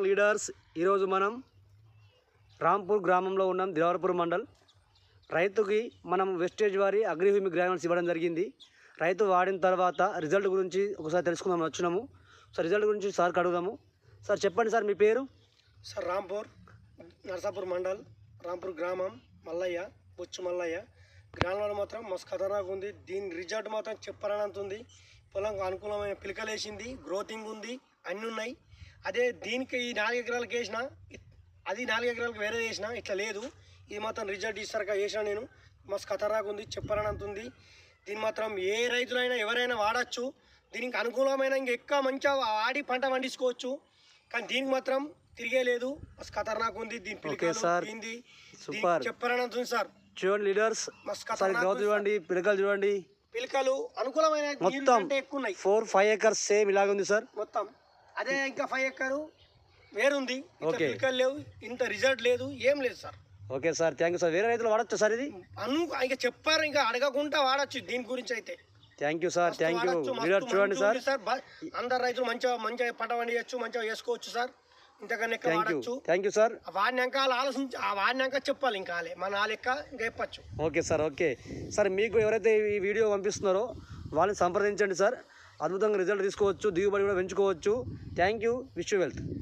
Leaders ఈరోజు మనం రాంపూర్ గ్రామంలో ఉన్నాం. దేవరపూర్ మండల్. రైతుకి మనం వెస్టేజ్ వారి అగ్రిహ్యూమిక్ గ్రానుల్స్ ఇవ్వడం జరిగింది. రైతు వాడిన తర్వాత రిజల్ట్ గురించి ఒకసారి తెలుసుకుందాం వచ్చినాము. సార్ రిజల్ట్ గురించి సార్కి అడుగుదాము. సార్ చెప్పండి సార్, మీ పేరు? సార్ రాంపూర్ నర్సాపూర్ మండల్, రాంపూర్ గ్రామం, మల్లయ్య, బొచ్చు మల్లయ్య. గ్రామంలో మాత్రం మస్తు ఖతర్నాక్ ఉంది. దీని రిజల్ట్ మాత్రం చెప్పరానంత ఉంది. పొలం అనుకూలమైన పిలకలేసింది, గ్రోతింగ్ ఉంది, అన్నీ ఉన్నాయి. అదే దీనికి ఈ 4 ఎకరాలకు వేసిన, అది 4 ఎకరాలకు వేరే వేసిన, ఇట్లా లేదు. ఇది మాత్రం రిజల్ట్ ఇస్తారక వేసిన నేను. మస్తు ఖతర్నాక్ ఉంది, చెప్పరానంత ఉంది. దీన్ని మాత్రం ఏ రైతులైనా ఎవరైనా వాడచ్చు. దీనికి అనుకూలమైన ఇంకా ఎక్కువ మంచిగా వాడి పంట పండించుకోవచ్చు. కానీ దీనికి మాత్రం తిరిగే లేదు, మస్తు ఖతర్నాక్ ఉంది. దీని పిలకలు చెప్పరానంత ఉంది సార్. చూడండి లీడర్స్, చూడండి పిలకలు, చూడండి పిలకలు అనుకూలమైన మొత్తం ఎక్కువ ఉన్నాయి. 4-5 ఎకర్స్ సేమ్ ఇలాగ ఉంది సార్ మొత్తం. అదే ఇంకా 5 ఎకరు వేరుంది, పిలకలు లేవు, ఇంత రిజల్ట్ లేదు, ఏం లేదు sir. Okay sir, thank you sir. వేరే రైతులు వాడచ్చు సార్ ఇది? ఇంకా చెప్పారు, ఇంకా అడగకుండా వాడచ్చు దీని గురించి అయితే. Thank you sir, thank you. Leader చూడండి సార్, అందరు రైతులు మంచిగా పంట పండించచ్చు, మంచిగా వేసుకోవచ్చు సార్. ఇంతకన్నా ఎక్కువ వాడచ్చు. Thank you sir. వాడినాక ఆలోచించి వాడినాక చెప్పాలి, ఇంకా మన లెక్క ఇంకా చెప్పచ్చు. Okay sir, okay sir. మీకు ఎవరైతే ఈ వీడియో పంపిస్తున్నారో వాళ్ళని సంప్రదించండి సార్. అద్భుతంగా రిజల్ట్ తీసుకోవచ్చు, దిగుబడి కూడా పెంచుకోవచ్చు. Thank you. Wish you wealth.